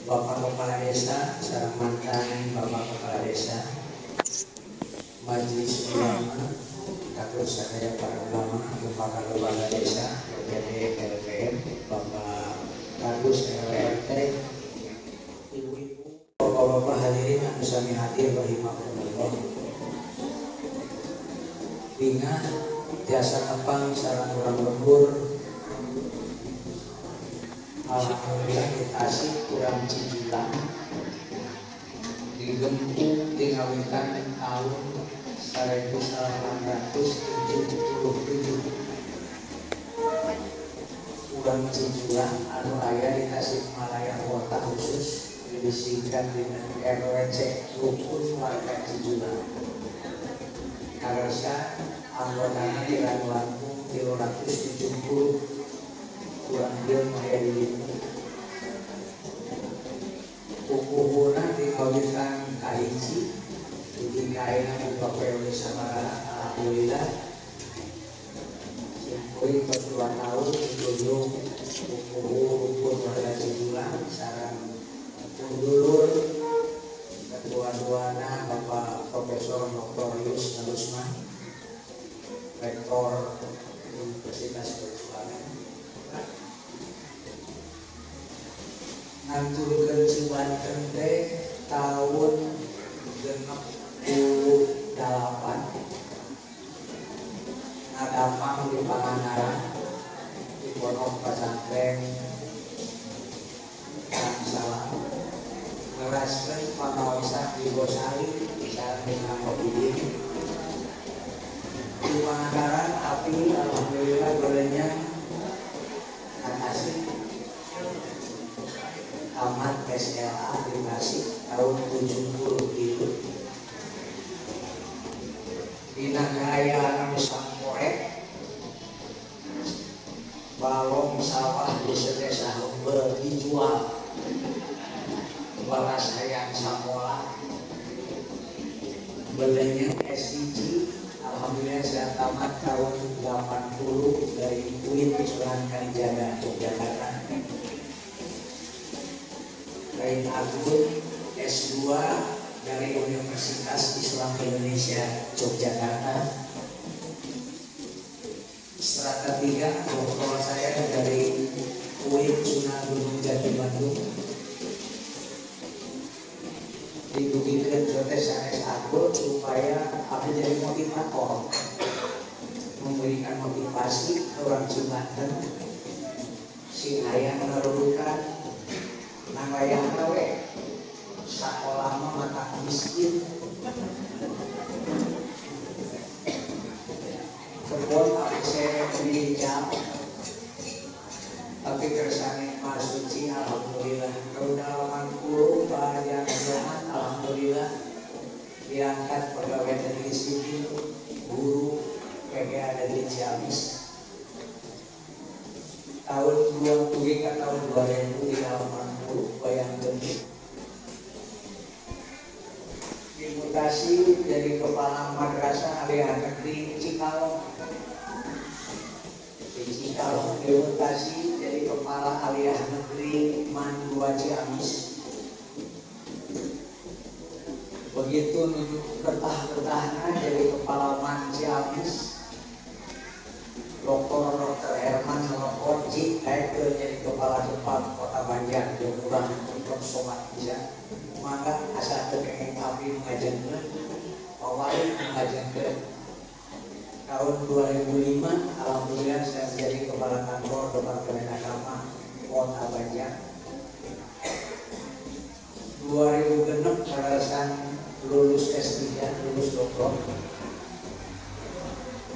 Bapak Kepala Desa, sareng mantan Bapak Kepala Desa, Majelis Ulama, Katur Sadaya para ulama, lembaga desa, PPD, LPM, Bapak Kadus, LRT, Ibu-ibu, Bapak-bapak hadirin anu sami hadir rahimakumullah. Ingat jasa kepang sareng urang lembur. Alhamdulillah kita asik kurang Cijulang digempung dingawitan tahun 1877 kurang Cijulang anu aya di Tasikmalaya kota khusus disingkat dengan RWC rukun warga Cijulang. Karasa anggotanya Dirang Lampung 370 kurang dia maya di sini. Ukuhuna di kawitan kahiji, di kaina buka pewe sama alhamdulillah. Simpui 42 tahun dulu ukuhur warga Cijulang sareng dulur kedua-duana Bapak Profesor Dr. Yus Nalusman, Rektor Universitas Perjuangan. Nganturkeun Cibanten teh tahun 68 ngadapang di Pangandaran di pondok pesantren Kang Salam ngeraskeun pamaosan di Gosari sareng dengan Mobidin di Pangandaran api alhamdulillah golenya asik tamat SLA di Tasik tahun 70 itu di Nagaya anu Samporek balong sawah di sedesa hembel dijual balas hayang samola belenya S1 alhamdulillah saya tamat tahun 80 dari UIN Sunan Kalijaga Yogyakarta. Lain Agung S2 dari Universitas Islam Indonesia Yogyakarta. Strata 3 doktor saya dari UIN Sunan Gunung Jati Bandung. Dibuktikan jotes sanes aku supaya aku jadi motivator, memberikan motivasi ke orang Cibanten si ayah menerukan nangayang nawe sakolah mata miskin kebun saya di jam tapi kersane masuci alhamdulillah keundangan puluh bahagia keundangan alhamdulillah diangkat pegawai negeri sipil guru PGA dari Ciamis tahun 20 ke tahun 2080 bayangkan dimutasi dari kepala madrasah aliyah negeri Cikalong di Cikalong dimutasi dari kepala aliyah negeri Mandua Ciamis begitu nuju ketah-ketahnya dari kepala Man Ciamis Dr. Herman Nolokorji jadi kepala depan Kota Banjar yang kurang untuk sobat bisa maka asal terkait kami mengajarkan awalnya mengajarkan tahun 2005 alhamdulillah saya menjadi kepala kantor Departemen Agama Kota Banjar 2006 berdasarkan lulus S3 lulus doktor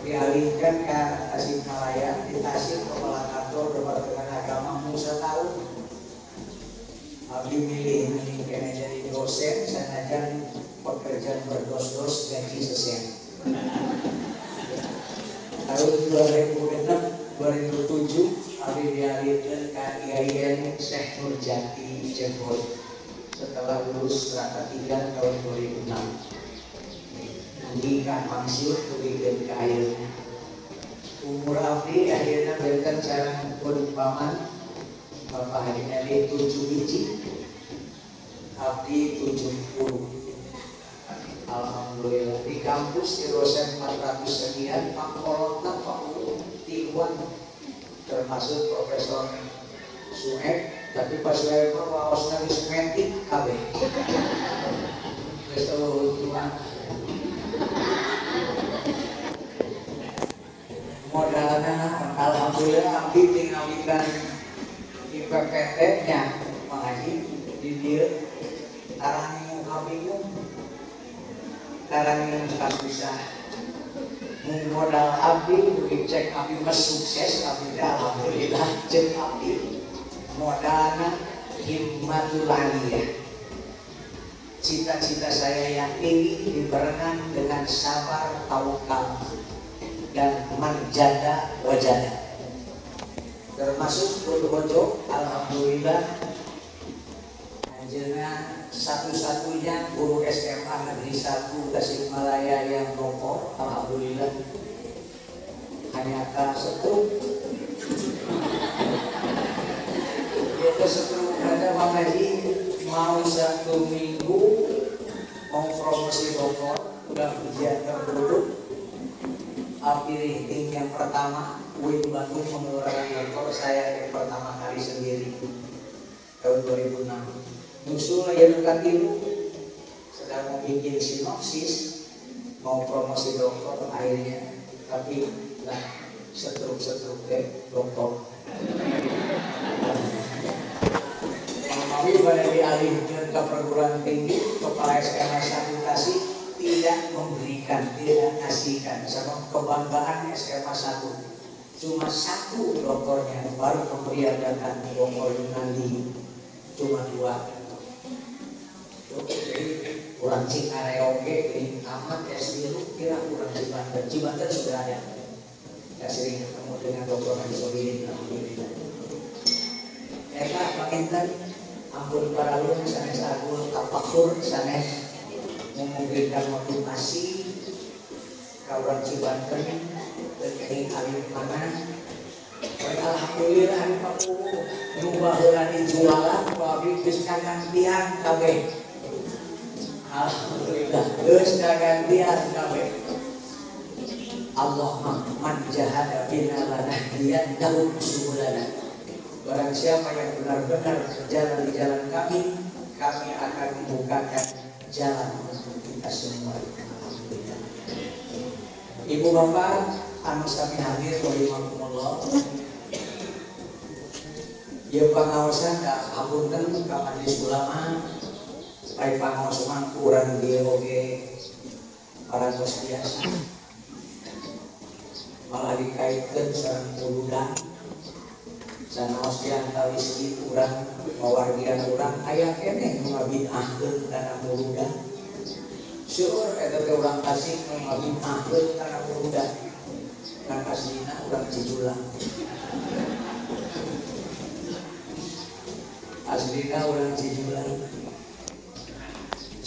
dialihkan ke Tasikmalaya di Tasik kepala kantor Departemen Agama Musa tahun Abdi milih kena jadi dosen sanajan pekerjaan berdos-dos gaji sesen tahun 2006 2007 Abdi dialihkan ke IAIN Syekh Nurjati Jebol setelah lulus strata 3 tahun 2006 Jika maksud berikan kain umur Abdi akhirnya berikan cara perumpamaan Bapak hari ini 7 biji abdi 70. Alhamdulillah di kampus di dosen 400 sekian, Pak Kolotna Pak Tiwan termasuk Profesor Sueb, tapi pas saya waos dari sementik KB betul Tuhan modalnya. Alhamdulillah abdi tinggalkan di PPT nya mengaji di dia arang kabingung karang yang bisa modal abdi cek abdi mas sukses abdi alhamdulillah cek abdi modalnya himmatul aliyah. Cita-cita saya yang tinggi dibarengan dengan sabar tawakal dan manjada wajada, termasuk bojo-bojo alhamdulillah anjirnya satu-satunya guru SMA Negeri 1 Tasikmalaya yang rokok, alhamdulillah hanya setruk itu setruk ada Bang Haji mau 1 minggu mau promosi rokok udah ujian terduduk api rating yang pertama UIN Bandung mengeluarkan rokok saya yang pertama kali sendiri tahun 2006 musuh yang katilu sedang mau bikin sinopsis mau promosi dokter akhirnya tapi lah setruk deh dokter kami pada dialihkan ke perguruan tinggi kepala SMA 1 Tasik tidak memberikan, tidak ngasihkan sama kebanggaan SMA 1 cuma 1 dokternya baru pemberian datang dokter nanti cuma 2. Jadi kurang Cikareoke, Kering Amat, SD itu kira kurang Cibanten sudah ada. Saya sering ketemu dengan Dr. Haji Solihin, alhamdulillah. Eka Pakinten, ampun para ulun, sanes agul tapakur, sanes memberikan motivasi kawan Cibanten, dan Kering Alim Mana. Alhamdulillah hari Paku, nubah heula dijualan, pabrik geus kagantian kabeh. Alhamdulillah, geus kagantian kabeh. Allah man jahada bina lanahdiyan dahu subulana. Barang siapa yang benar-benar berjalan di jalan kami akan membukakan jalan untuk kita semua. Alhamdulillah. Ibu bapak, anu sami hadir rahimakumullah. Ya pangaosan ka hapunten ka majelis ulama. Baik pangaosan kurang dia oge para tos biasa. Malah dikaitkan sareng muludan. Sanaos diantara istri urang mawargian urang aya keneh nu ngabidahkeun kana muludan. Seueur eta teh urang Tasik nu ngabidahkeun kana muludan. Kang aslina urang Cijulang. Aslina urang Cijulang.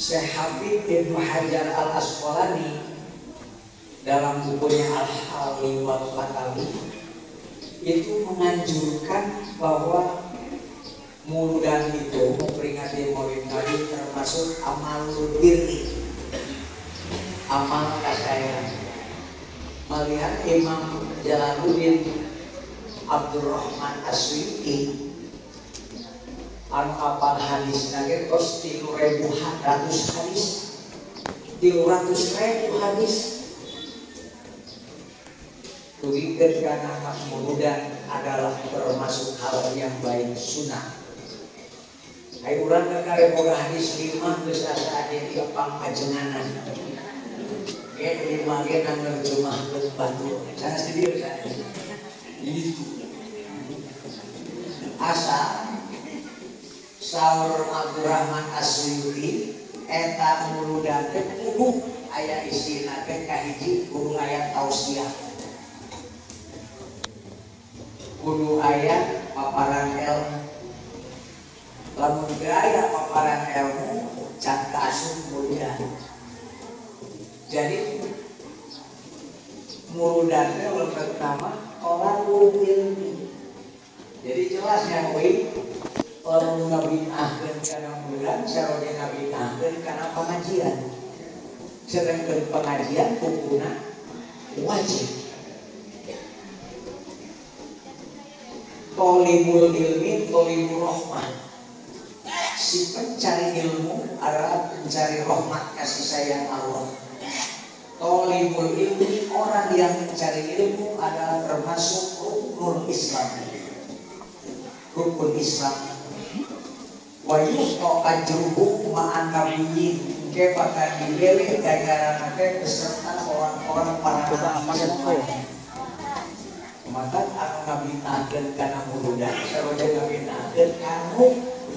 Syekh Habib Ibnu Hajar Al-Asqalani dalam bukunya Al-Hali wal Fatali itu menganjurkan bahwa muludan itu memperingati Maulid Nabi termasuk amalul birri, amal kasairan. Melihat Imam Jalaluddin Abdurrahman As-Suyuti anu apal hadis nage tos 3.100 hadis 300.000 hadis tugikeun kana muludan adalah termasuk hal yang baik sunnah. Ai urang ka boga hadis 5 geus asa aya di pangajenganan. Ge 5 ge nang nerjemahkeun batu. Sana sendiri saya. Itu asa Saur Abdurrahman As-Suyuti eta muludan teh kudu aya isina teh kahiji kudu aya tausiah. Kudu aya paparan ilmu. Lamun teu aya paparan ilmu can kaasup muludan. Jadi muludan teh lebet nama orang ilmu. Jadi jelasnya kuy orang ngabidahkeun karena bulan sarone ngabinakeun karena pengajian. Sedangkan pengajian hukumna wajib. Tolibul ilmi, tolibul rahmah. Si pencari ilmu adalah pencari rahmat kasih sayang Allah. Tolibul ilmi, orang yang mencari ilmu adalah termasuk rukun Islam. Rukun Islam. Wa yu'ta ajruhu ma'an nabiyyin. Ke bakal diberi ganjaran teh beserta orang-orang para nabi. Maka anu ngabinakeun kana murudan sareng ngabinakeun kanu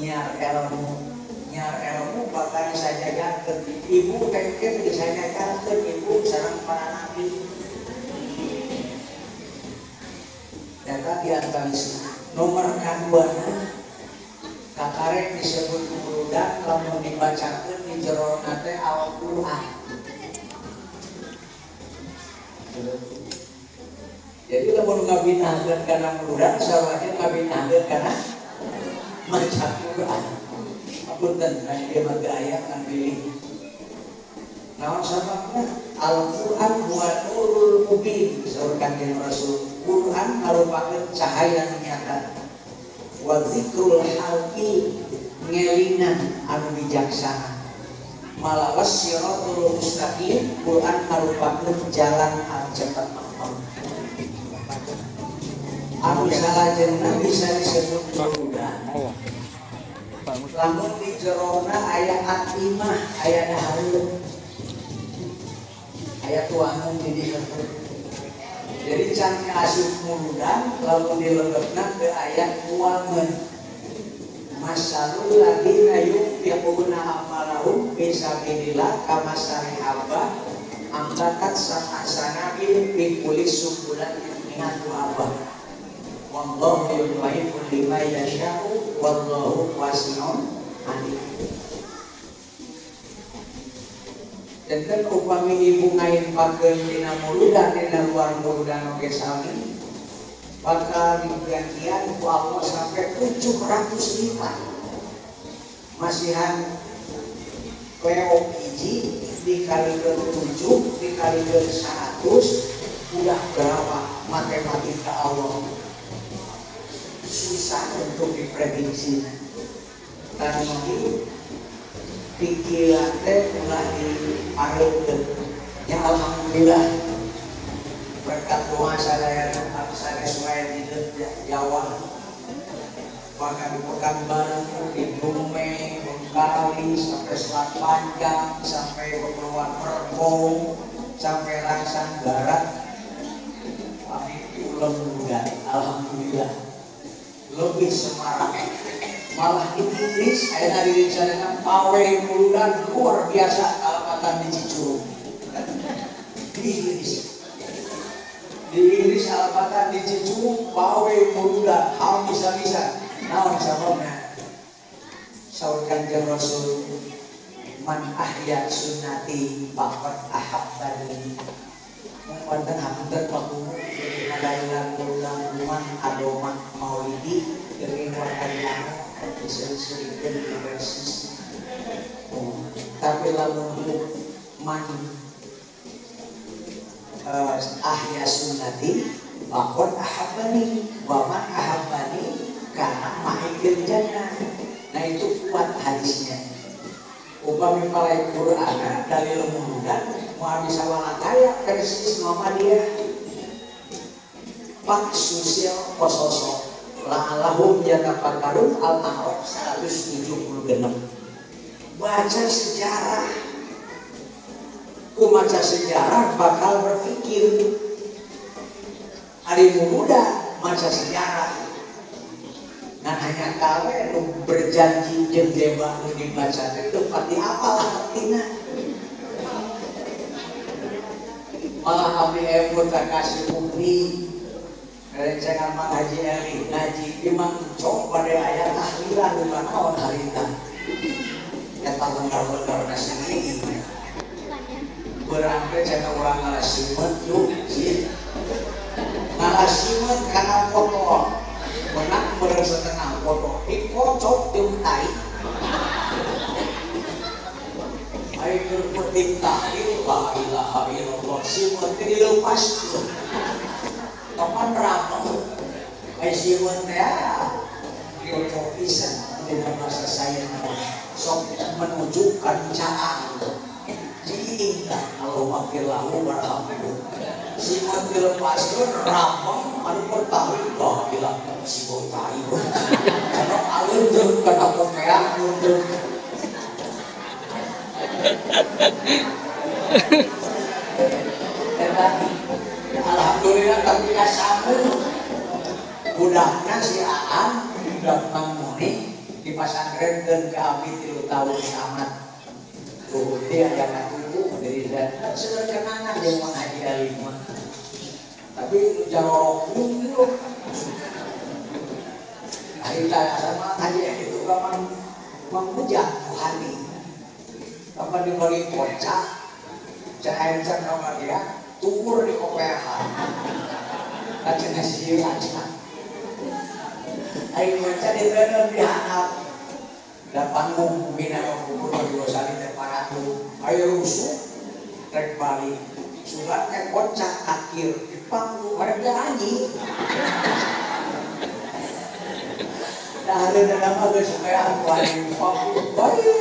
nyiar ilmu bakal sajajakeun ibu kengke disajajakeun ibu sareng para nabi. Data di antaranya nomor kaduana kakarek disebut murudan lamun dibacakeun di jero teh Al-Qur'an. Jadi lamun ngabinakeun kana murudan sareng ngabinakeun kana maca Quran. Apunten aya mah aya kan pilih. Naon sababna? Al-Qur'an huwa nurul mubin. Saur Kanjeng Rasul, Quran ngarupakeun cahaya nyata. Wa zikrul hakim ngelinan anu bijaksana. Malawas siratul mustaqim, Quran ngarupakeun jalan anu cepat. Anu salajengna bisa disebut murudan. Lamun di jerona aya atimah, aya dahareun. Aya tuangan di dieu. Jadi can asup murudan lamun dileupna ke aya tuangan. Masalul ladina yunfiquna amalahum fi sabilillah kamasari habba ambatat sab'asanabil fi kulli sumbulatin minatu habba. Wallahu yuhibbu liman yasha'u wallahu wasi'un alim. Dan upami ibu ngainpakeun dina murudan dina luar murudan oge sami bakal digantian ku Allah sampai 700 lipat. Masihan PO hiji dikalikan 7 dikalikan 100 udah berapa matematika Allah. Susah untuk diprediksi. Karena itu pikiran teh ulah diareukeun. Ya alhamdulillah berkat doa sadaya sanes wae di Jawa. Bahkan di Pekanbaru, di Dumeng, Bengkali, sampai Selat Panjang, sampai Kepulauan Merbau, sampai Langsang Barat. Kami ulang muda, alhamdulillah. Lebih semarak, malah di Inggris ada di sana pawai murudan luar biasa alapatan di Cicurug. Di Inggris alapatan di Cicurug pawai murudan hal bisa naon sababna saur Kanjeng Rasul man ahya sunnati faqad ahabbani. Wonten hapunten pakumu adalah ulang adoman maulidi dari warga disebutkan berbasis. Tapi lalu man ahya sunnati faqad ahabbani wa man ahabbani kana ma'ikil jannah. Nah itu kuat hadisnya. Upami palai Quran dalil murudan mau bisa walakaya versi Muhammadiyah pak sosial pososok la'alahum yatafakkarun al-a'raf 176. Baca sejarah, baca sejarah bakal berpikir. Hari muda baca sejarah dan hanya kawe berjanji jeung dewa nu dibaca itu pati hafal artina. Malah abdi embut kasih bukti rencana Mang Haji Eli ngaji imam cok pada ayat tahlilan di mana on harita eta benar-benar sendiri berangkat cenah urang ngalasimet yuk sih ngalasimet kana foto menang bener setengah foto dikocok jeung tai Ayo berpetik tahil, la ilaha illallah. Si menteri lepas tuh. Kapan rampung? Ayo si menteri diocok pisan dengan bahasa saya sok menunjukkan caang. Jika kalau makin lalu berhamil, si menteri lepas tuh rampung anu bertahun lah gila si botai. Karena alur tuh kena pemerang tuh. Alhamdulillah tapi kasambung budakna si Aan budak Mang Muni di pesantren dan ke abdi 3 tahun amat tuh dia yang tunggu dari dan sederhana yang mengaji alimah tapi jarok dulu kita sama aja itu kapan mengujar Tuhani kapan diberi kocak cahaya sama dia tukur di OPH kacanya siu aja ayo baca di dalam dihanap dan panggung bina kubur dua sali terparatu ayo rusuh trek balik suratnya kocak akhir di panggung ada anjing dari dalam agak supaya aku anjing panggung balik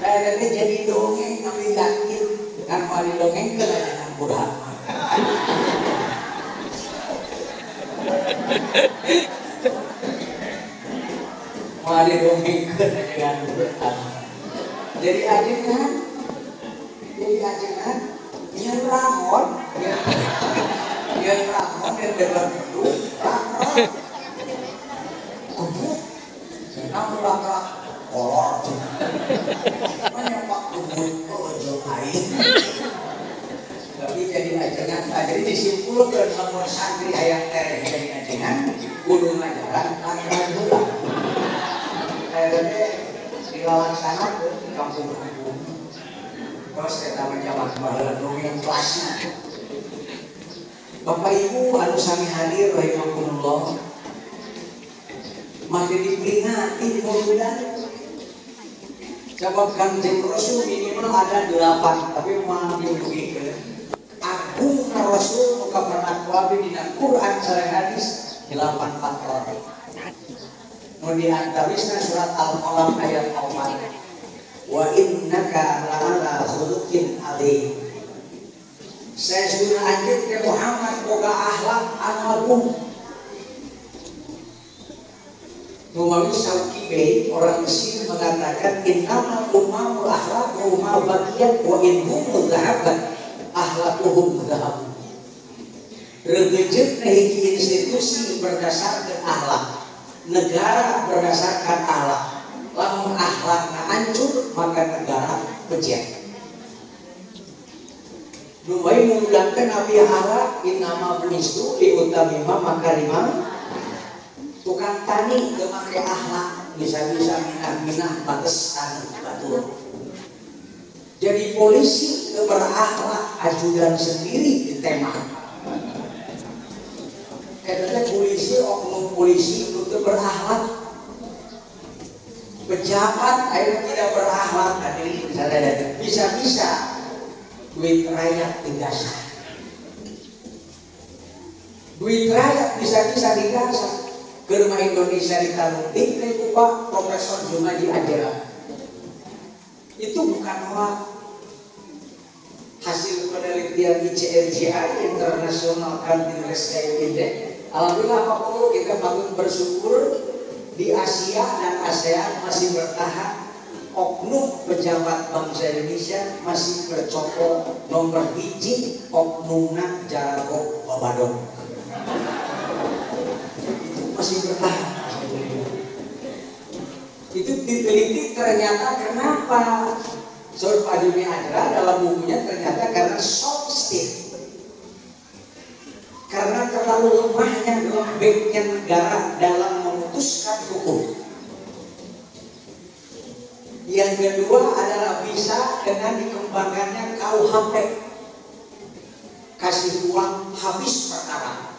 dan jadi dongeng kami yakin kan mari dongeng ke dengan Burhan mari dongeng ke dengan Burhan jadi ajengan yang ramon yang dalam itu ramon kubuk senang rak kolor banyak waktu kubuk air tapi jadi ajengan jadi disimpulkan nomor santri ayam tereng jadi ajengan gunung ajaran antara bulan akhirnya dilawan sana ke kampung-kampung terus kita menjawab bahwa dongeng klasik Bapak Ibu anu sami hadir rahimakumullah masih diperingati di bulan sebab Kanjeng Rasul minimal ada 8 tapi mau diuji Agung Rasul muka pernakuabi di Quran sareng hadis 8 faktor nu diantawisna surat Al-Qalam ayat 4 wa innaka la'ala khuluqin adzim saya sudah anjir ke Muhammad boga akhlak anu agung Numawi Sauki Bey orang Mesir mengatakan innama umamul akhlaq wa umam bakiyat wa inhum dhahaban akhlaquhum dhahab regejeut hiji institusi berdasarkan akhlak negara berdasarkan akhlak lamun akhlakna hancur maka negara pecah Numawi mengulangkan Nabi akhlak innama buistu liutamima makarimah tukang tani memakai akhlak bisa-bisa minah-minah batesan batur jadi polisi berakhlak ajudan sendiri di tema katanya polisi oknum polisi itu berakhlak pejabat akhirnya tidak berakhlak tadi bisa-bisa duit rakyat digasak duit rakyat bisa-bisa digasak ke rumah Indonesia di Talunting itu Pak Profesor Jumaidi Ajara itu bukan hoax hasil penelitian ICRGI International Country Risk Index alhamdulillah Pak Polo kita patut bersyukur di Asia dan ASEAN masih bertahan oknum pejabat bangsa Indonesia masih bercokol nomor hiji oknumna jarago babadon masih bertahan itu diteliti ternyata kenapa Sur Pak Jumi Ajra dalam bukunya ternyata karena soft state karena terlalu lemahnya lembeknya negara dalam memutuskan hukum yang kedua adalah bisa dengan dikembangkannya KUHP kasih uang habis perkara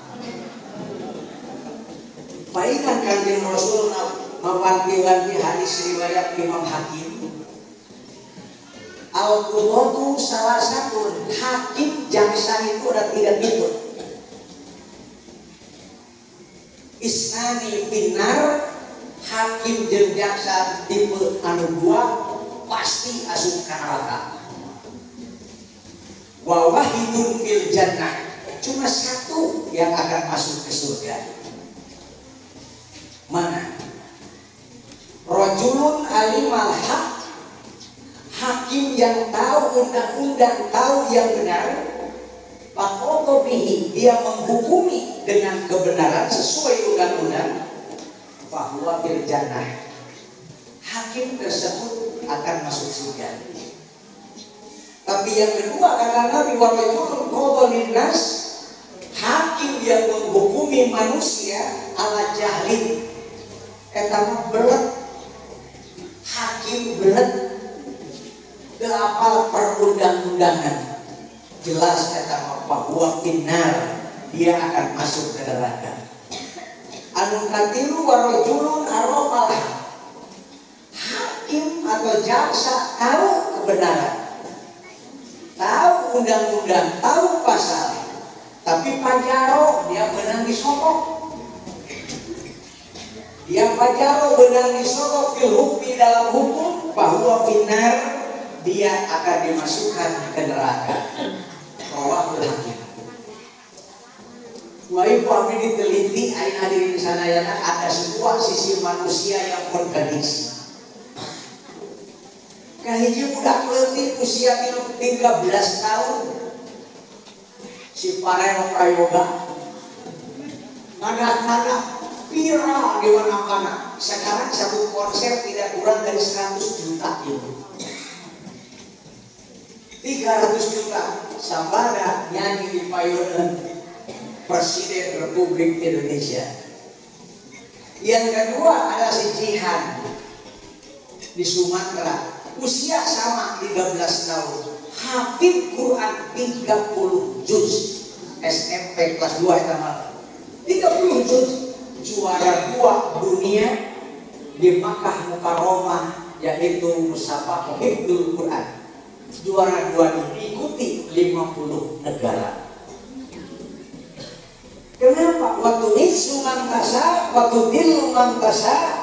Baikkan Kanjeng Rasul mewanti-wanti hadis riwayat Imam Hakim. Al-Qudhatu salah satu hakim jaksa itu ada 3 tipe. Isnani finar, hakim jeung jaksa tipe anu 2 pasti asup ka neraka. Wa wahidun fil jannah, cuma 1 yang akan masuk ke surga. Mana? Rajulun alimal haq, hakim yang tahu undang-undang, tahu yang benar. Faqadha bihi, dia menghukumi dengan kebenaran sesuai undang-undang. Fahuwa fil jannah, hakim tersebut akan masuk surga. Tapi yang kedua kata Nabi, wa rajulun qadha linnas, hakim yang menghukumi manusia ala jahlin, eta mah belet, hakim belet, teu apal perundang-undangan, jelas eta bahwa finnar, dia akan masuk ke neraka. Anu katilu warajulun arafal, hakim atau jaksa tahu kebenaran, tahu undang-undang, tahu pasal, tapi pajaro dia benang disogok. Dia pajaro benang disogok fil hukmi, dalam hukum, bahwa finnar, dia akan dimasukkan ke neraka. Rawahul Hakim. Wa ibu abdi diteliti aing hadirin sadayana, ada sebuah sisi manusia yang kontradiksi. Kahiji budak leutik usia 13 tahun, si Parel Prayoga, madak-madak viral di mana-mana. Sekarang satu konser tidak kurang dari 100 juta itu. 300 juta sabada nyanyi di payunan Presiden Republik Indonesia. Yang kedua ada si Jihan di Sumatera, usia sama 13 tahun, hafid Quran 30 juz, SMP kelas 2 itu mah 30 juz, juara 2 dunia di Makkah Mukarramah, yaitu musabaqah hifdzul Quran. Juara 2 diikuti 50 negara. Kenapa? Waktu nisu mangkasa, waktu dilu mangkasa,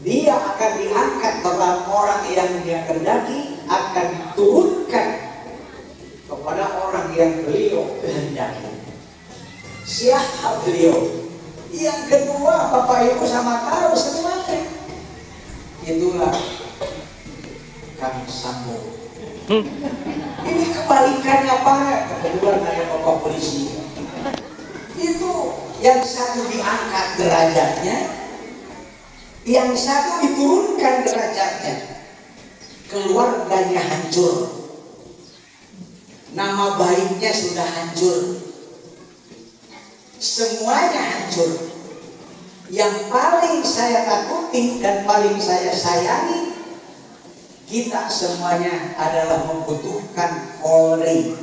dia akan diangkat orang yang dia kehendaki, akan diturunkan kepada orang yang beliau kehendaki. Siapa beliau? Yang kedua, Bapak Ibu sama tahu semuanya. Itulah kami sambung. Ini kebalikannya Pak. Kedua ada Bapak polisi. Itu yang satu diangkat derajatnya, yang satu diturunkan derajatnya. Keluarganya hancur, nama baiknya sudah hancur, semuanya hancur. Yang paling saya takuti dan paling saya sayangi, kita semuanya adalah membutuhkan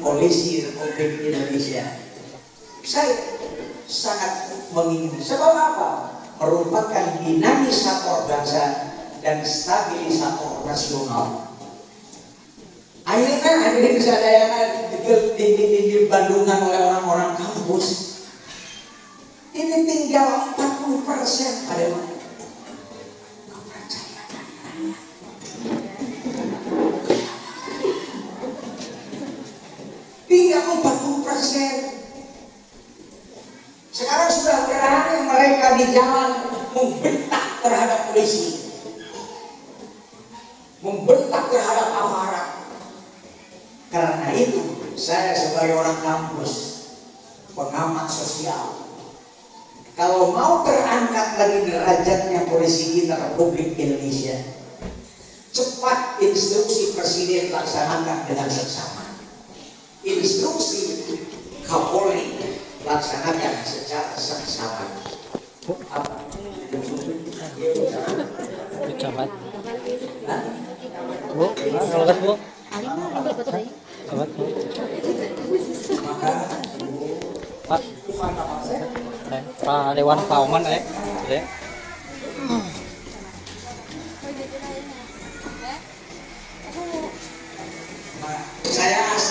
polisi Republik Indonesia. Saya sangat menginginkan. Sebab apa? Merupakan dinamisator bangsa dan stabilisator nasional. Akhirnya hadirin sadayana di Bandungan oleh orang-orang kampus. Ini tinggal 40% pada mana? Tinggal 40%. Sekarang sudah berani mereka di jalan membentak terhadap polisi, membentak terhadap aparat. Karena itu saya sebagai orang kampus, pengamat sosial, kalau mau terangkat lagi derajatnya polisi kita Republik Indonesia, cepat instruksi Presiden laksanakan dengan seksama. Instruksi Kapolri laksanakan secara seksama. Apa? Camat. Bu, selamat Bu. Selamat Bu. Maka Pak Dewan Pauman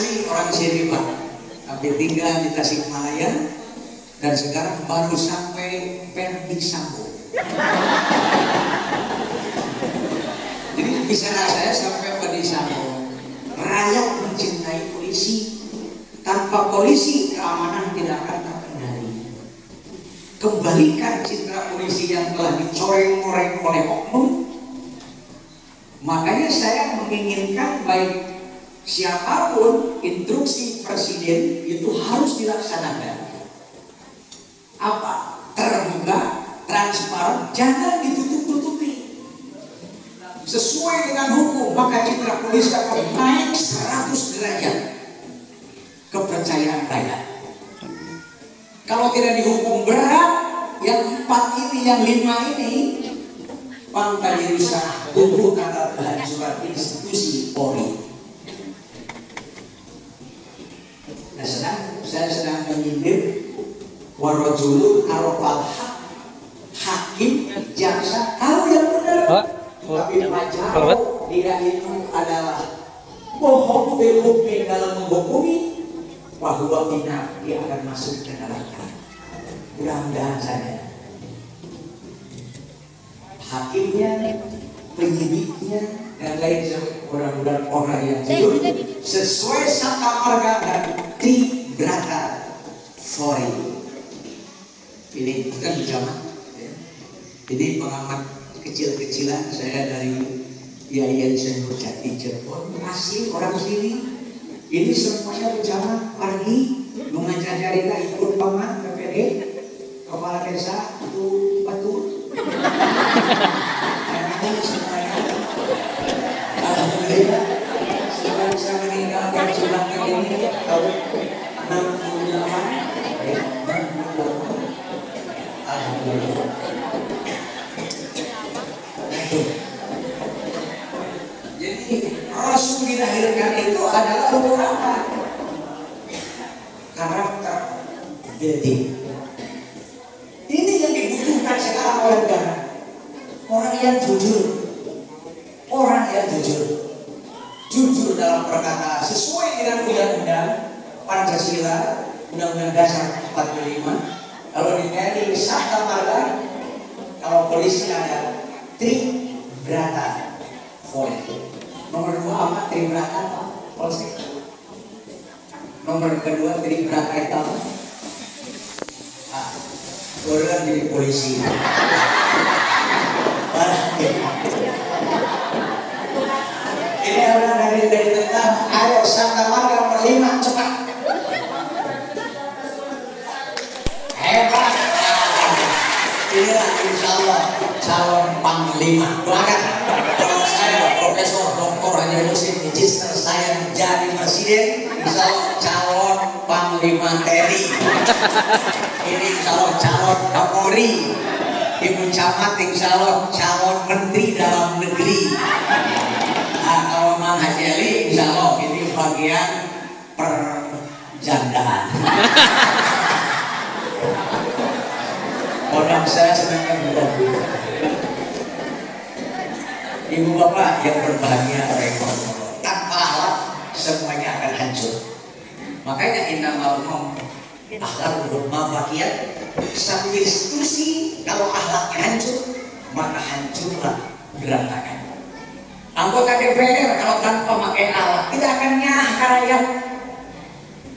asli orang sini Pak, tapi tinggal di Tasikmalaya dan sekarang baru sampai Verdi Sambo. Jadi bicara saya sampai Verdi Sambo. Rakyat mencintai polisi. Tanpa polisi keamanan tidak akan terkendali. Kembalikan citra polisi yang telah dicoreng-coreng oleh oknum. Makanya saya menginginkan baik siapapun instruksi presiden itu harus dilaksanakan. Apa? Terbuka, transparan, jangan ditutup-tutupi. Sesuai dengan hukum, maka citra polisi akan naik 100 derajat kepercayaan rakyat. Kalau tidak dihukum berat, yang 4 ini, yang 5 ini, pangkat rusak, tumbuh tanda kehancuran institusi Polri. Nah, saya sedang menyindir warajulun arafal haq, hakim, jaksa tahu yang benar, tapi pacar dia itu adalah bohong berhubung dalam menghukumi, bahwa bina dia akan masuk ke neraka. Mudah-mudahan saja hakimnya, penyidiknya, dan lain sebagainya, mudah-mudahan orang yang jujur sesuai Sata Marga dan Tribrata Fori. Ini kan zaman ya. Jadi pengamat kecil-kecilan saya dari Yayan Senur Jati Cirebon, asli orang sini. Ini semuanya zaman pagi mengajari ikut paman PPD, kepala desa itu betul. Karena semuanya alhamdulillah sudah bisa meninggalkan surat ini tahun 68 ya, 68. Alhamdulillah. Jadi Rasul dilahirkan itu adalah untuk apa? Karakter building. Ini yang dibutuhkan sekarang oleh negara. Orang yang jujur, orang yang jujur dalam perkataan sesuai dengan undang-undang Pancasila, Undang-Undang Dasar 45. Kalau di TNI Sata Marga, kalau polisi ada Tribrata Fori. Nomor 2 apa? Tribrata polisi. Nomor kedua Tribrata itu apa? Orang jadi polisi. Ini orang dari tentang ayo Sata Marga nomor 5 cepat. Hebat. Inilah insya Allah calon panglima. Doakan. Kalau saya Profesor Dr. Haji Musin Magister saya menjadi presiden, insya Allah calon panglima TNI. Ini insya Allah calon Kapolri. Ibu Camat insya Allah calon menteri dalam negeri. Nah, kalau Mang Haji Ali insya Allah ini bagian perjandaan. Orang saya senangnya berdoa. Ibu bapak yang berbahagia rekor tanpa akhlak semuanya akan hancur. Makanya innamal akhlak rumah bagian. Satu institusi kalau akhlaknya hancur maka hancurlah berantakan. Anggota DPR kalau tanpa pakai akhlak tidak akan nyah rakyat.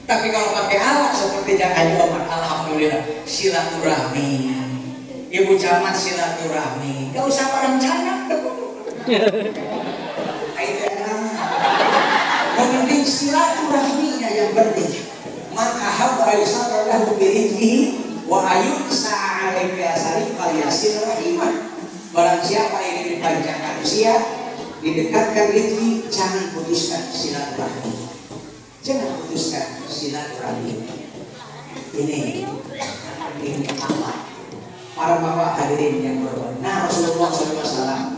Tapi kalau pakai akhlak seperti Jangan Joman, alhamdulillah silaturahmi. Ibu Camat silaturahmi, gak usah berencana. Yang penting silaturahminya yang penting. Maka hamba yusallallahu biridhi wa ayun sa'alai biasari faliyasir rahimah. Barang siapa yang dipanjangkan usia, didekatkan rezeki, jangan putuskan silaturahmi. Jangan putuskan silaturahmi. Ini Allah. Para bapak hadirin yang berbahagia. Nah, Rasulullah SAW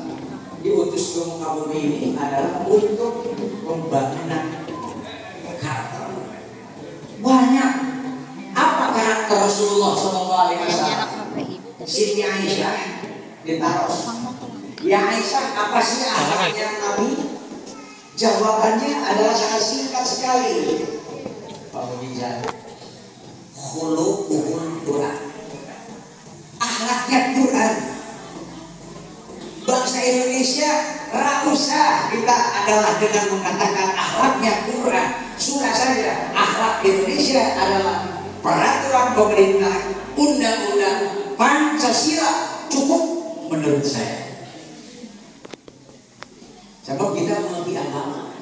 diutus ke muka bumi ini adalah untuk pembangunan karakter. Banyak. Apa karakter Rasulullah SAW? Siti Aisyah ditaruh. Ya Aisyah, apa sih akhlaknya Nabi? Jawabannya adalah sangat singkat sekali. Pak Mujizat, khuluquhul Quran, akhlaknya Quran. Bangsa Indonesia rausa kita adalah dengan mengatakan akhlaknya Quran. Sudah saja akhlak Indonesia adalah peraturan pemerintah, undang-undang, Pancasila, cukup menurut saya. Sebab kita mengerti agama.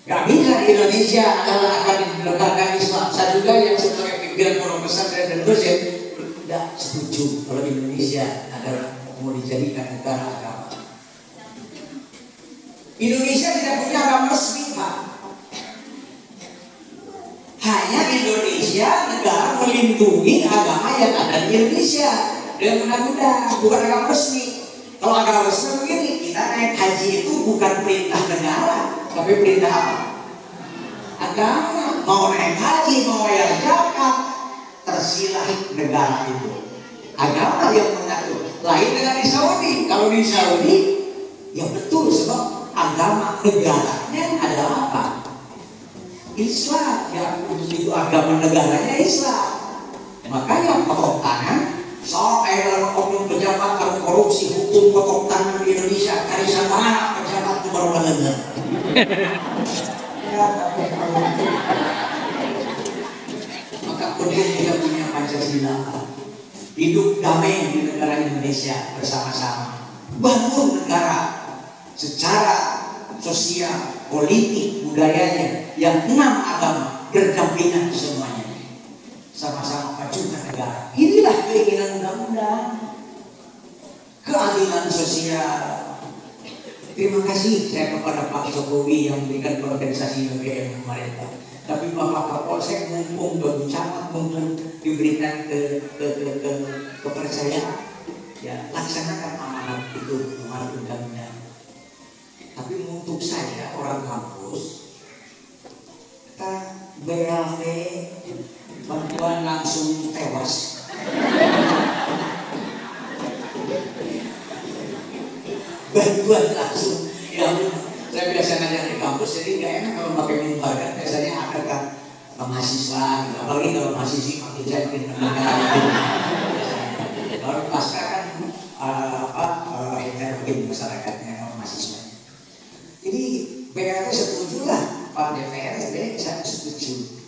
Gak bisa Indonesia adalah akan diletakkan Islam. Saya juga yang sebagai pimpinan pondok pesantren dan dosen tidak setuju kalau Indonesia adalah mau dijadikan negara agama. Indonesia tidak punya agama resmi, Pak. Hanya Indonesia negara melindungi agama yang ada di Indonesia dengan undang-undang, bukan agama resmi. Kalau agama resmi begini, kita naik haji itu bukan perintah negara, tapi perintah apa? Agama. Mau naik haji, mau bayar zakat, tersilah negara itu. Agama yang mengatur. Lain dengan di Saudi. Kalau di Saudi, ya betul sebab agama negaranya adalah apa? Islam. Ya itu agama negaranya Islam. Makanya potong tangan. Soal dalam oknum pejabat kalau korupsi hukum potong tangan di Indonesia karisan mana pejabat itu baru dengar. Maka penduduk tidak punya Pancasila. Hidup damai di negara Indonesia bersama-sama. Bangun negara secara sosial, politik, budayanya yang 6 agama berdampingan semuanya. Sama-sama majukan negara. Inilah keinginan undang-undang. Keadilan sosial. Terima kasih saya kepada Pak Jokowi yang memberikan kompensasi BBM kemarin, Pak. Tapi Bapak Kapolsek mumpung Bapak Camat mumpung diberikan kepercayaan, ya laksanakan amanat itu, amanat undang-undang. Tapi untuk saya orang kampus, kita BLT bantuan langsung tewas. Bantuan langsung. Ya, saya biasa ngajar di kampus, jadi nggak enak kalau pakai mimbar kan. Biasanya ada kan mahasiswa, apalagi kalau mahasiswa pakai jaket kalau pasca kan heterogen masyarakatnya mahasiswa. Jadi BLT setuju lah, Pak DPR saya setuju.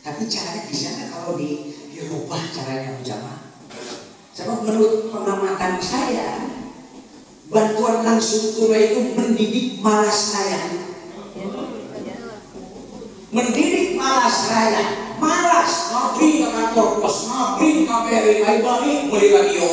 Tapi caranya di sana kalau dirubah caranya berjamaah. Sebab menurut pengamatan saya, bantuan langsung tunai itu mendidik malas raya. Mendidik malas raya. Malas, ngabri ke kantor pos, ngabri ke KBRI, balik beli radio.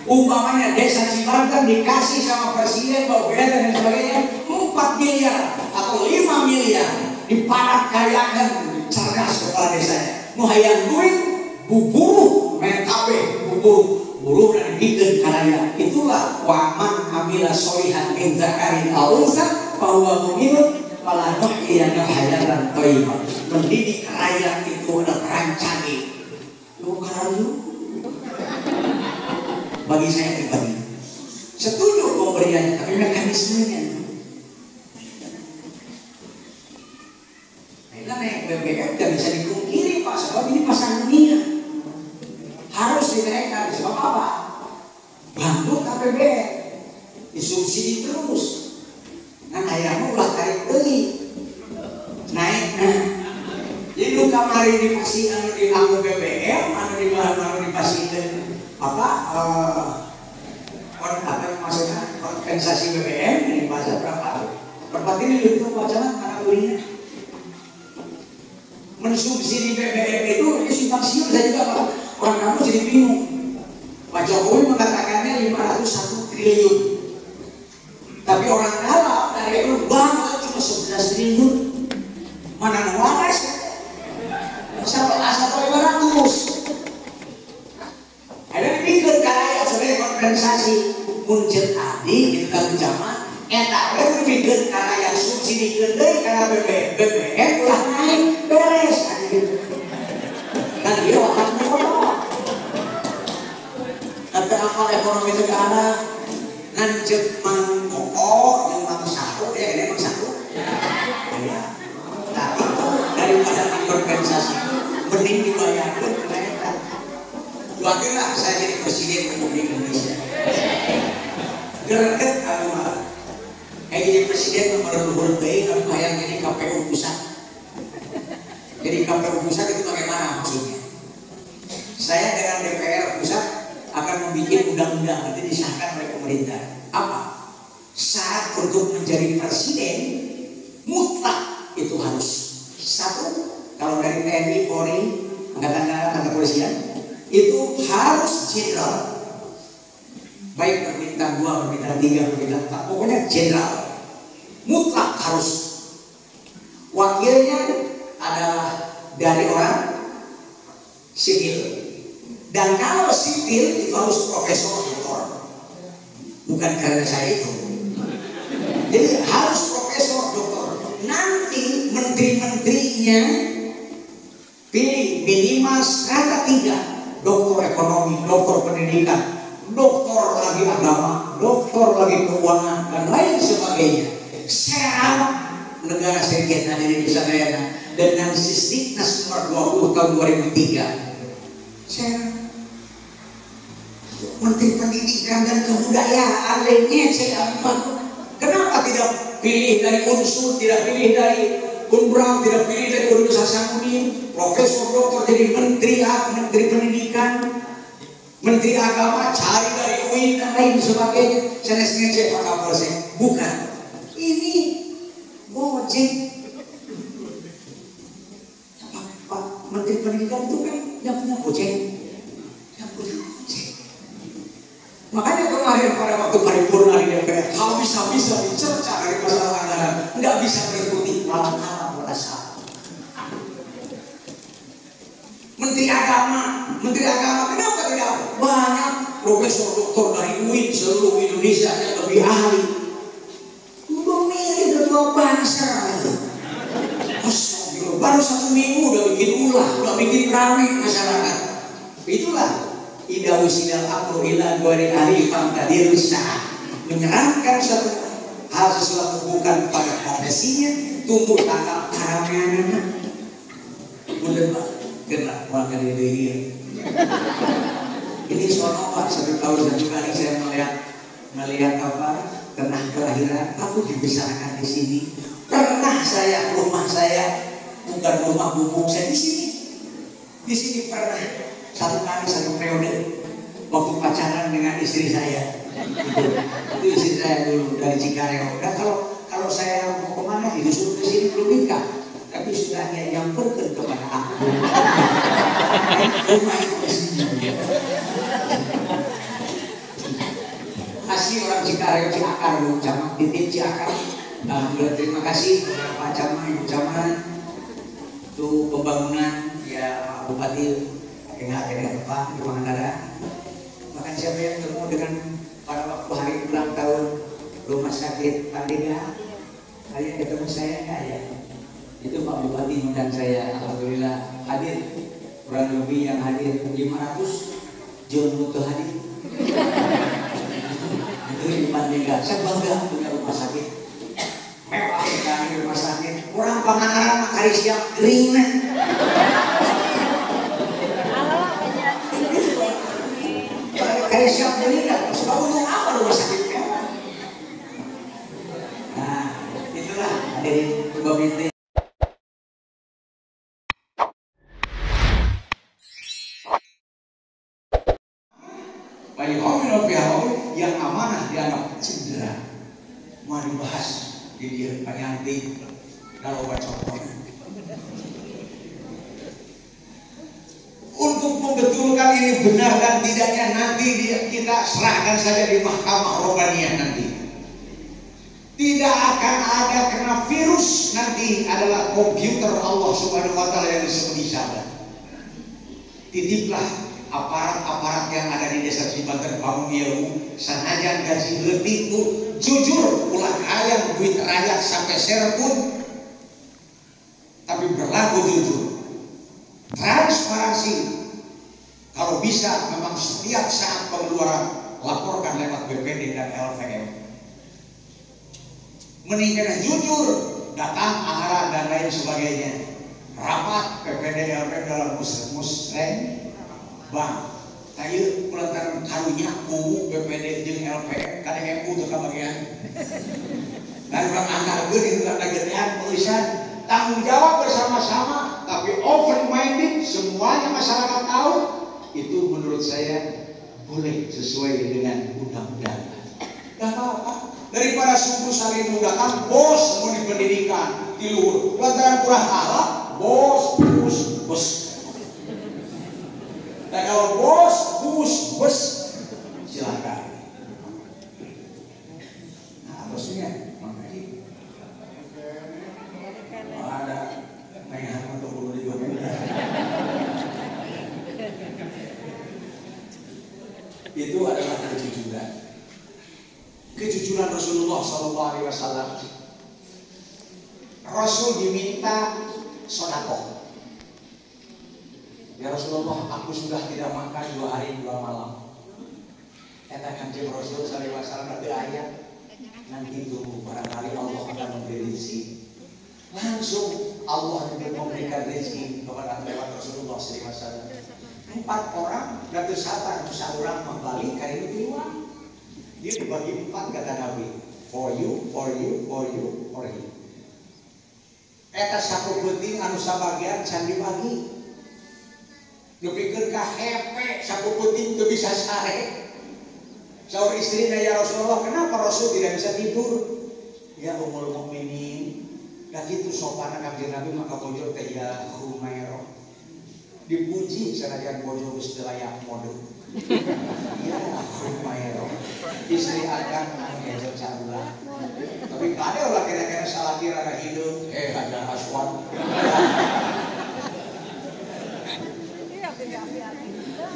Umpamanya desa Cibanten dikasih sama presiden, bawa dan sebagainya 4 miliar atau 5 miliar. Dipadat kayakan cerdas kepala desanya. Muhayang duit, buburu, main KB, buburu dan bikin karya. Itulah waman amila solihan min zakarin al-unsa bahwa mu'minun malah nuhiyana hayatan thayyibah. Mendidik rakyat itu adalah rancang. Lu karayu. Bagi saya pribadi setuju pemberiannya, tapi mekanismenya. Naik BBM tidak bisa dipungkiri, Pak, sebab ini pasar dunia harus dinaikkan. Sebab apa? Bangkrut APBN disubsidi terus. Nah ayahmu ulah tarik beli naik. Jadi lu kamari dipasih anu di anggo BBM, anu di bahan dipasih apa maksudnya kompensasi BBM ini bahasa berapa? Berapa ini itu wacana anak belinya? Mensubsidi BBM itu simpang siur. Saya juga orang kamu jadi bingung. Pak Jokowi mengatakannya 501 triliun, tapi orang dalam dari itu banget cuma 11 triliun. Mana waras? Sampai 500. Ada dipikir kaya sebagai kompensasi muncul tadi di dalam zaman. Eta berpikir karena yang subsidi gede karena BBM ulah naik beres dan dia waktu tapi akal ekonomi negara nancep Bagaimana saya jadi presiden Republik Indonesia? Gerget aku mah. Jadi presiden nomor 2 aku bayang jadi KPU pusat. Jadi KPU pusat itu bagaimana maksudnya? Saya dengan DPR pusat akan membuat undang-undang nanti disahkan oleh pemerintah. Apa? Syarat untuk menjadi presiden mutlak itu harus satu, kalau dari TNI, Polri, Angkatan Darat, dan Kepolisian itu harus jenderal, baik berbintang 2, berbintang 3, berbintang 4, pokoknya jenderal mutlak harus. Wakilnya adalah dari orang sipil, dan kalau sipil itu harus profesor doktor, bukan karena saya itu. Jadi harus profesor doktor. Nanti menteri-menterinya pilih minimal strata 3, doktor ekonomi, doktor pendidikan, doktor lagi agama, doktor lagi keuangan, dan lain sebagainya. Saya harap negara Serikat Indonesia dengan Sisdiknas nomor 20 tahun 2003, saya Menteri Pendidikan dan Kebudayaan lainnya saya ambil. Kenapa tidak pilih dari unsur, tidak pilih dari Unbrau, tidak pilih dari Universitas Hasanuddin, profesor doktor jadi menteri pendidikan, menteri agama, cari dari UIN dan lain sebagainya. Saya sengaja Pak Kapolsek, bukan. Ini Gojek. Pak Menteri Pendidikan itu kan yang punya Gojek, yang punya Gojek. Makanya kemarin pada waktu paripurna di DPR habis-habisan dicerca dari masalah anggaran, nggak bisa mengikuti malah merasa. Menteri Agama kenapa tidak banyak profesor doktor dari UIN seluruh Indonesia yang lebih ahli? Memilih ketua bangsa. Baru 1 minggu udah bikin ulah, udah bikin rame masyarakat. Itulah Ida usidal amru ila ghairi arifan kadir sah, menyerahkan satu hal sesuatu bukan pada profesinya, tumbuh tangkap karamean. Mudah Pak, gerak makan ini. Ini soal Pak, 1 tahun 1 kali saya melihat apa tanah kelahiran. Aku dibesarkan di sini. Pernah saya rumah saya bukan rumah bubuk saya di sini. Di sini pernah. 1 kali 1 periode waktu pacaran dengan istri saya. Itu istri saya dulu dari Cikareo. Dan kalau saya mau kemana disuruh ke sini belum nikah, tapi sudah dia nyamperkan kepada aku. Rumah itu di sini. Kasih orang Cikareo Ciakar dulu, Camat Titin Ciakar. Alhamdulillah terima kasih Pak Camat, Ibu Camat. Itu pembangunan ya Pak Bupati. Ingat Pak di Pangandaran. Bahkan siapa yang ketemu dengan pada waktu hari ulang tahun rumah sakit Pandega, kalian ketemu saya nggak ya? Itu Pak Bupati undang saya, alhamdulillah hadir. Kurang lebih yang hadir 500, John Muto hadir. Itu di Pandega. Saya bangga punya rumah sakit. Mewah sekali rumah sakit. Orang Pangandaran hari siap kering. Kayak siap meninggal, sebab untuk apa rumah sakit mewah? Nah, itulah dari komite. Bayi homin yang amanah dianggap cedera. Mari bahas di dia penyanti kalau baca pokoknya. Untuk membetulkan ini benar dan tidaknya nanti kita serahkan saja di Mahkamah Robbaniyah nanti. Tidak akan ada karena virus nanti adalah komputer Allah Subhanahu wa taala yang disebut Isabah. Titiplah aparat-aparat yang ada di desa Cibanten bangun ilmu, sanajan gaji letih itu jujur ulah ayam duit rakyat sampai serpun, tapi berlaku jujur. Transparansi, kalau bisa memang setiap saat pengeluaran laporkan lewat BPD dan LVM. Meningkatkan jujur, datang anggaran dan lain sebagainya. Rapat PPD LVM dalam musreng bank. Kayu kulantaran karunya UU BPD jeung LPM kada MU teu kabagian. Dan orang anggar geuning ulah kagedean tulisan tanggung jawab bersama-sama tapi open minded semuanya masyarakat tahu itu menurut saya boleh sesuai dengan undang-undang. Gak apa-apa daripada subuh saling mengundang bos mau di pendidikan di luhur lantaran kurang halal bos bus. Dan kalau bos, bus, silakan. Nah, bosnya, makanya ada mainan untuk bunuh di bawah. Itu adalah kejujuran. Kejujuran Rasulullah SAW. Rasul diminta sedekah. Ya Rasulullah, aku sudah tidak makan 2 hari 2 malam. Eta Kanjeng Rasul sallallahu alaihi wasallam ada ayat nanti tunggu barangkali Allah akan memberi rezeki. Langsung Allah memberikan rezeki kepada lewat Rasulullah sallallahu alaihi wasallam. 4 orang dan tersatan seorang membalik kali itu uang. Dia dibagi 4 kata Nabi. For you. Eta saku penting anu sabagian can dibagi. Dipikir ka hepe saku penting teu bisa sare. Saur istrina ya Rasulullah, kenapa Rasul tidak bisa tidur? Ya Ummul Mukminin, da kitu sopan Kanjeng Nabi maka bojo teh ya Humairah. Dipuji sanajan bojo geus teu layak model. Ya Humairah. Istri akan anu caula. Tapi kade ulah kira-kira salah kira ka hideung, Hajar Aswad.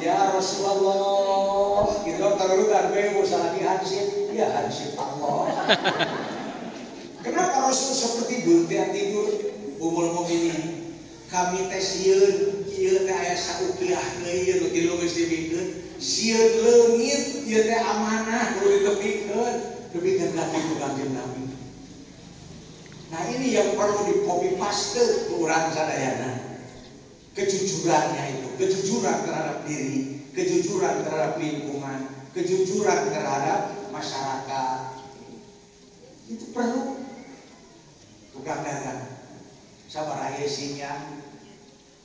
Ya Rasulullah, gitu terutan gue salah dihansip, ya hansip Allah. Kenapa Rasul seperti buntian tidur? Ummul Mukminin, kami teh sieun, ieu teh aya saukiah deui ieu nu tilu geus dibikeun. Sieun leungit ieu teh amanah kudu ditepikeun ka kitu Kanjeng Nabi. Nah ini yang perlu di-copy paste ke urang sadayana. Kejujurannya itu, kejujuran terhadap diri, kejujuran terhadap lingkungan, kejujuran terhadap masyarakat. Itu perlu. Tukang dagang, sabar ayesinya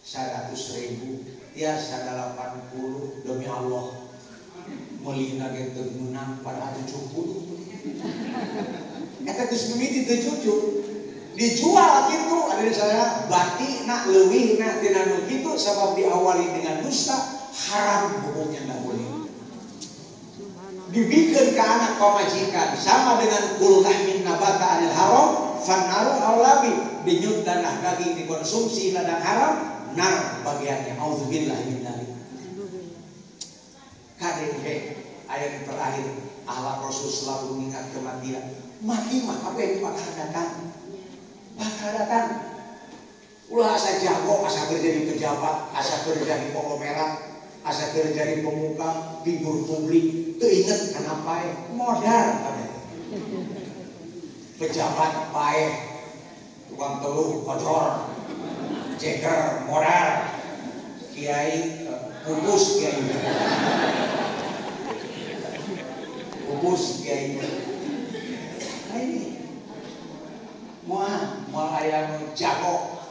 100.000, ya 80 demi Allah. Melina gitu menang pada 70. Eta geus mimiti teu jujur. Dijual gitu ada di saya batik nak leuwih nak tina nu kitu sabab diawali dengan dusta haram hukumnya enggak boleh. Dibikeun ka anak pamajikan sama dengan kul lahmin nabata anil haram fannaru aulabi dinyut danah daging dikonsumsi ladang haram nar bagiannya auzubillahi min dzalik. KDP ayat yang terakhir akhlak Rasul selalu mengingat kematian. Mati mah apa yang bakal datang. Ulah asa jago, asa kerja di pejabat, asa kerja di konglomerat, asa kerja di pemuka, figur publik, teu inget kenapa modal ada. Pejabat baik, tukang teluh, kocor, ceker, modal, kiai, pupus kiai, pupus kiai. Nah ini. Moal aya nu jago,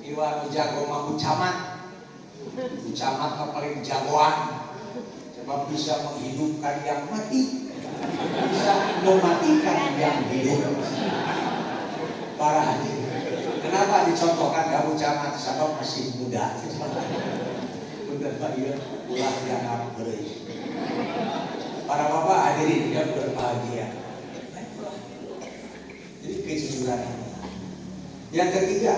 iwa nu jago mah camat mah paling jagoan, sebab bisa menghidupkan yang mati, bisa mematikan yang hidup. Parah aja. Kenapa dicontohkan kamu camat? Sebab masih muda. Bener Pak ya, ulah dianggap beri. Para bapak hadirin yang berbahagia. Jadi kejujuran. Yang ketiga,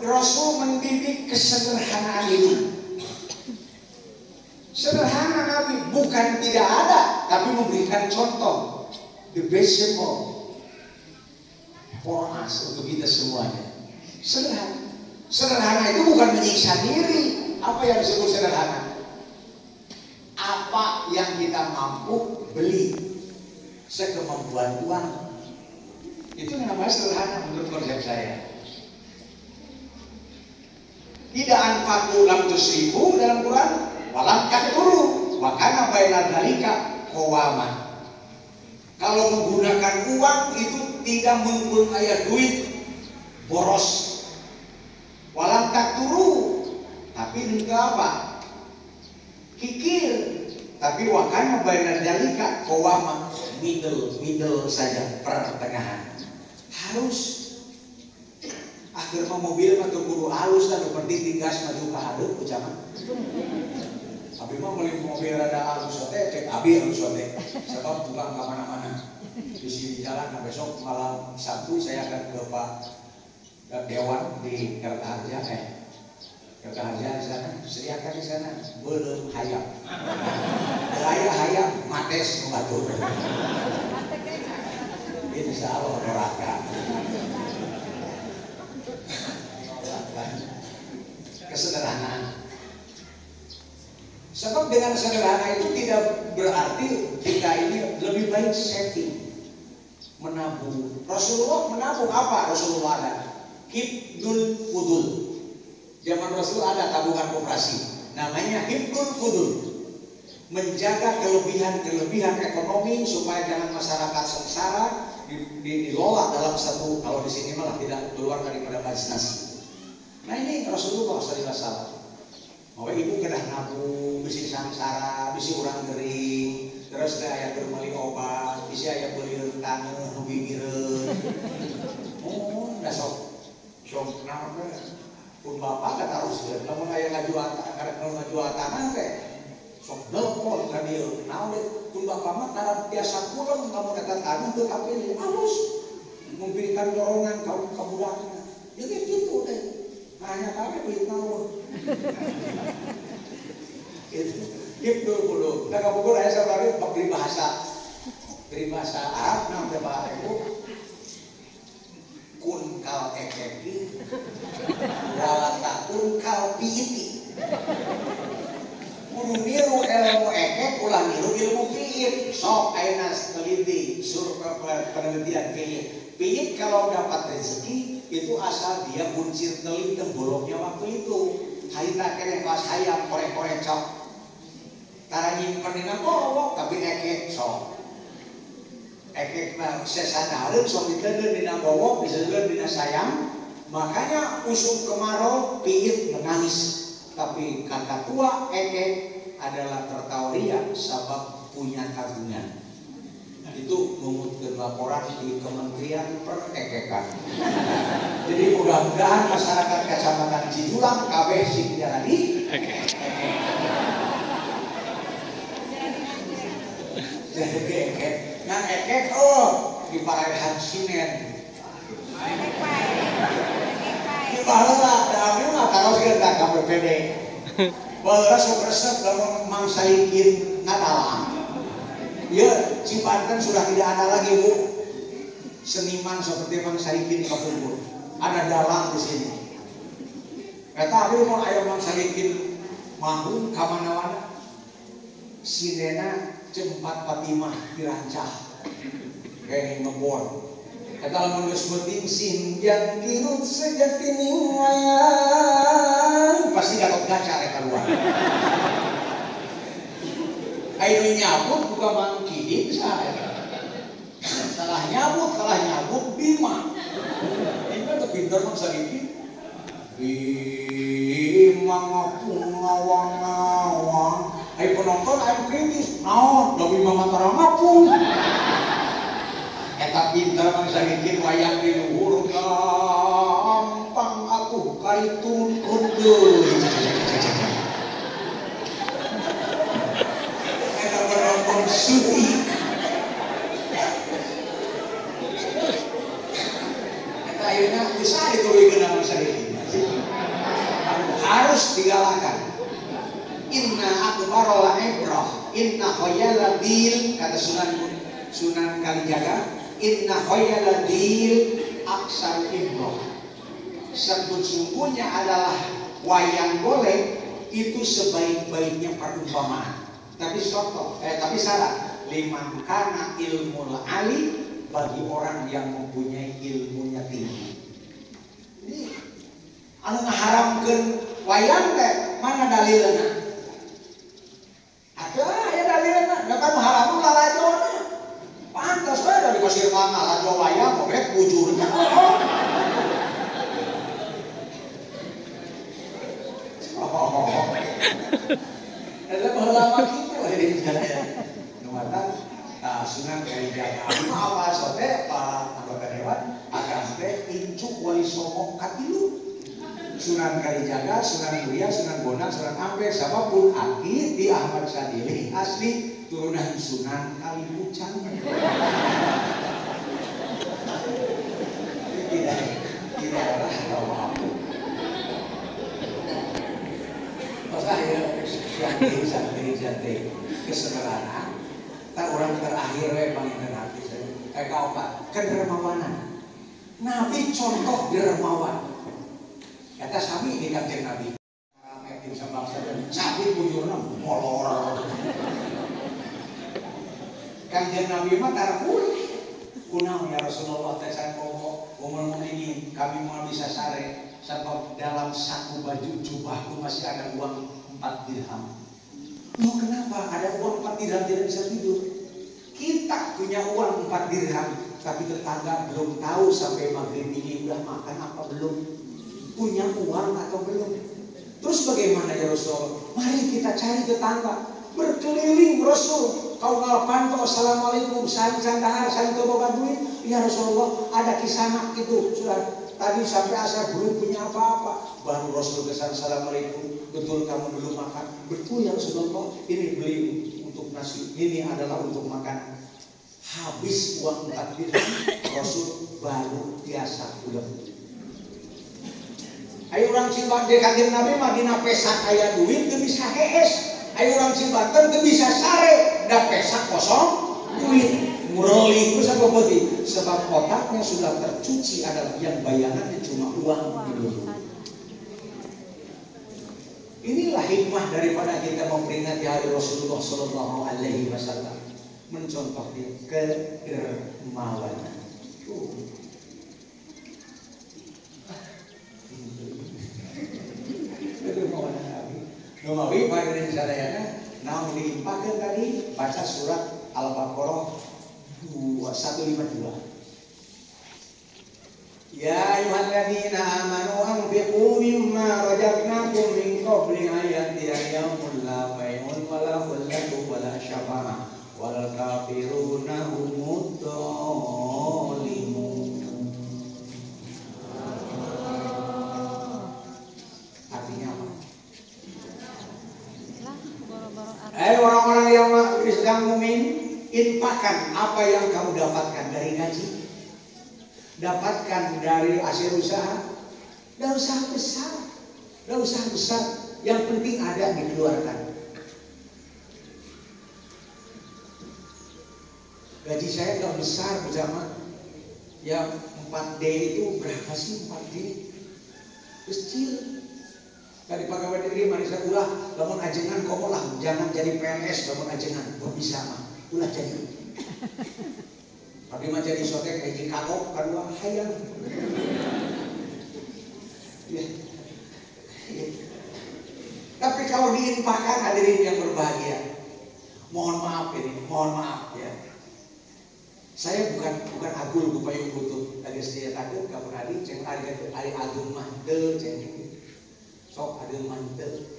Rasul mendidik kesederhanaan hidup. Sederhana Nabi bukan tidak ada, tapi memberikan contoh. The best symbol for us, untuk kita semuanya. Sederhana. Sederhana itu bukan menyiksa diri. Apa yang disebut sederhana? Apa yang kita mampu beli sekemampuan uang, itu namanya sederhana menurut konsep saya. Tidak anfaku lam tusrifu dalam Quran, walam takturu wa kana baina dzalika qawama. Kalau menggunakan uang itu tidak menggunakan duit boros. Walam takturu, tapi enggak apa? Kikir. Tapi wa kana baina dzalika qawama, middle saja, pertengahan. Harus akhirnya mobil mah tuh kudu halus dan penting gas maju ke hadeup ku jaman. Abi mah meuli mobil rada halus teh cek abi halus teh. Sebab tukang ka mana-mana. Di sini jalan nah besok malam Sabtu saya akan ke Pak Dewan di Kertaharja Kertaharja di sana, sediakan di sana belum hayam. Raya hayam mates membatur. Insya Allah neraka. Kesederhanaan. Sebab dengan sederhana itu tidak berarti kita ini lebih baik saving, menabung. Rasulullah menabung apa? Rasulullah ada hibdul fudul. Zaman Rasul ada tabungan koperasi, namanya hibdul fudul. Menjaga kelebihan ekonomi supaya jangan masyarakat sengsara, dilola dalam satu, kalau di sini malah tidak keluar daripada baris nasi. Nah ini Rasulullah SAW. Mau ibu kena nabung, bisi sangsara, bisi urang gering, terus aya bermeli obat, bisi aya beli tanah, bibireun. Oh, dah sok naon pun bapak kata Rasul, lamun aya ngajual tanah teh, sok telepon ka dieu. Naon pun bapak mah tarap tiasa pulang, lamun eta tanah teu kapilih, halus. Memberikan dorongan ka budakna. Jadi gitu deh. Hanya kami beli tahu. Itu dulu. Nah kamu pun saya baru beri bahasa Arab. Namanya bahasa itu kunkal ekeki, walata kunkal piiti. Kudu niru ilmu ekek, ulah niru ilmu piit. Sok ayeuna teliti, penelitian piit. Piit kalau dapat rezeki itu asal dia buncir teling bolongnya waktu itu. Harita kene kelas hayam korek-korek cok. Tara nyimpen dina bowok tapi ekek sok. Ekek mah sesadareun sok diteudeun dina bowok, diseudeun dina sayang. Makanya usum kemarau piit menangis. Tapi kata tua ekek adalah tertawa ria sebab punya tabungan. Itu mengutip laporan di Kementerian Perekekan. Jadi mudah-mudahan masyarakat Kecamatan Cijulang kabeh sing jadi ekek. Nah ekek di Parahan Sinen. Di baheula da abdi mah taros geus ka KPPD. Baheula sok resep lamun mangsalikin ngadalang. Ya, Cibanten sudah tidak ada lagi Bu seniman seperti Bang Saikin Kapungkur. Ada dalang di sini. Kata aku mau ayam Bang Saikin mahum kamana-mana. Sinena Cempat Fatimah dirancah. Kayak ngebor. Kata lamun geus penting sinjan kirut sejatini wayang. Pasti Gatot Kaca eta luar. Ayo nyabut buka mangkidin saya. Salah nyabut Bima. Ini kan pintar Bang Sadikin. Bima ngapung ngawang-ngawang. Ayo penonton ayo kritis. Naon, da Bima mantara ngapung. Eta pintar Bang Sadikin wayang di luhur gampang atuh kaitun deui. Suci. Akhirnya bisa dituliskan nama Sadikin. Harus digalakkan. Inna akbarul ibrah, inna khayala dil, kata Sunan Kalijaga. Inna khayala dil aksar ibrah. Sesungguhnya adalah wayang golek itu sebaik-baiknya perumpamaan. Tapi syarat liman kana ilmul ali, bagi orang yang mempunyai ilmunya tinggi. Ini anu ngaharamkeun wayang teh mana dalilna? Ada ya dalilna, da kan halaman lalajona. Pantas we da dikasih mana lajo wayang oge bujurnya. Ada baheula kitu di sana ya. Nuatan Sunan Kalijaga apa sote para anggota dewan akan teh incuk wali songo katilu. Sunan Kalijaga, Sunan Muria, Sunan Bonang, Sunan Ampel, siapapun Aki di Ahmad Sadili asli turunan Sunan Kalipucang. Tidak ada apa-apa. Masa ya santai kesederhanaan. Tak orang terakhir panginten hati saya. Kau Pak, kedermawanan. Nabi contoh dermawan. Kata sami di kanjeng Nabi. Ramai tim bangsa dan sapi bujurna molor. Kanjeng Nabi mah tarakul. Kunaon ya Rasulullah teh saya komo umul mukminin kami mau bisa sare sebab dalam saku baju jubahku masih ada uang 4 dirham. Loh kenapa ada uang 4 dirham tidak bisa tidur? Kita punya uang 4 dirham tapi tetangga belum tahu sampai maghrib ini udah makan apa belum, punya uang atau belum. Terus bagaimana ya Rasul? Mari kita cari tetangga, berkeliling Rasul. Kau ngalapan kau assalamualaikum saling dahar saling coba bantuin. Ya Rasulullah ada kisanak gitu sudah tadi sampai asar belum punya apa-apa. Baru Rasul kesan assalamualaikum. Betul kamu belum makan? Betul ya Rasulullah. Ini beli untuk nasi. Ini adalah untuk makan. Habis uang 4 dirham Rasul baru biasa udah. Ayo orang Cibaten kanjeng Nabi mah dina pesak aya duit teu bisa hees. Ayo orang Cibaten teu bisa sare, da pesak kosong duit. Murali itu sama putih sebab otaknya sudah tercuci adalah yang bayangannya cuma uang dulu. Inilah hikmah daripada kita memperingati hari Rasulullah Sallallahu Alaihi Wasallam, mencontoh kedermawanan. Numawi pada sadayana naon diimpakeun tadi baca surat Al-Baqarah 152. Ya ayyuhalladzina amanu anfiqu mimma razaqnakum min qabli an ya'tiya yawmun la bay'un wala khullatun wala syafa'ah wal kafiruna humud dhalimun. Artinya apa? Orang-orang yang Islam mukmin, infakkan apa yang kamu dapatkan dari gaji, dapatkan dari hasil usaha. Dan usaha besar, yang penting ada dikeluarkan. Gaji saya nggak besar berjamaah. Yang 4D itu berapa sih 4D? Kecil. Dari pegawai negeri marisa ulah lamun ajengan komo lah jangan jadi PNS lamun ajengan kok bisa mah ulah jadi tapi mah jadi sotek kayak kagok kadua hayang ya. Tapi kalau diinfakkan hadirin yang berbahagia, mohon maaf ya, saya bukan agul kupayung butut dari setia takut kapur adi ceng ari agung mantel ceng sok ada mantel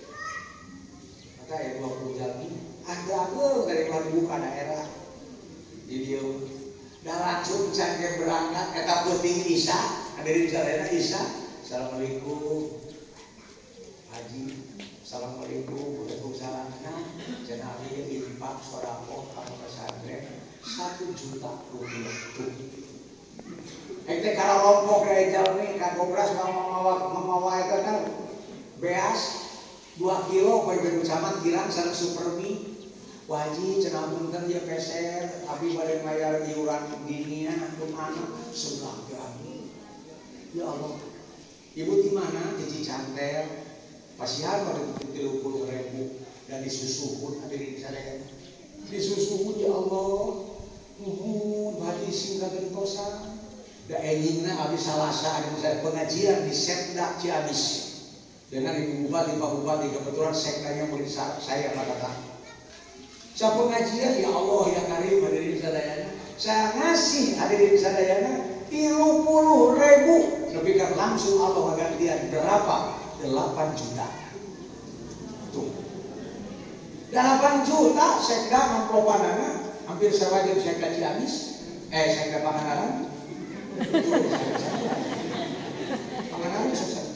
maka ya 20 jalmi ada dari luar buka daerah di dia daracun cangke berangkat eta penting Isa ada di daerah Isa. Assalamualaikum Haji, assalamualaikum waalaikumsalam. Nah jenah dia infak sodako kamu pesantren 1 juta rupiah tuh ente kalau rompok dari jalmi kagobras mamawa eta kan beas 2 kilo baju camat kirang sareng supermi wajib cenah punten dia peser abi bade bayar iuran dinia untuk anak sebelah kami. Ya Allah, ibu di mana di Cicantel pasihan pada 30.000 dan disusuhun hadirin sadaya disusuhun. Ya Allah nuhun badi singkat gentosan da engingna abi salasa ada pengajian di Setda Ciamis dengan Ibu Bupati, Pak Bupati, kebetulan sektanya murid saya Pak Kata. Saya pengajian, ya Allah ya Karim hadirin sadayana. Saya ngasih hadirin sadayana 30.000. Lebih kan langsung Allah menggantian berapa? 8 juta. Tuh. 8 juta sekda ngamplopanana hampir sewajib sekda Ciamis. Sekda Pangandaran. Pangandaran sakit.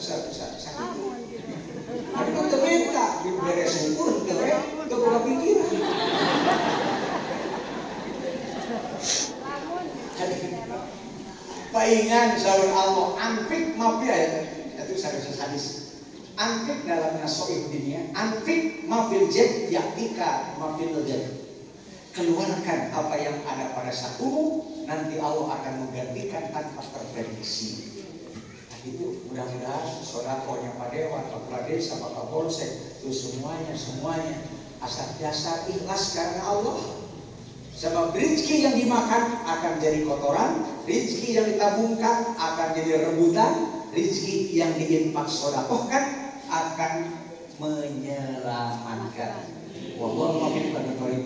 Ada kan terminta diberi syukur, itu pola pikiran. Paingan sahur Allah, anfik mafia ya, itu sadis. Anfik dalam nasoib dunia, anfik mafil jet yaktika mafil jet. Keluarkan apa yang ada pada satumu, nanti Allah akan menggantikan tanpa terprediksi. Itu mudah-mudahan sodakonya Pak Dewan, Pak Prades, sama Pak Polsek itu semuanya asal dasar ikhlas karena Allah. Sebab rezeki yang dimakan akan jadi kotoran, rezeki yang ditabungkan akan jadi rebutan, rezeki yang diinfak sodakohkan akan menyelamatkan. Wallahu a'lam bishawab.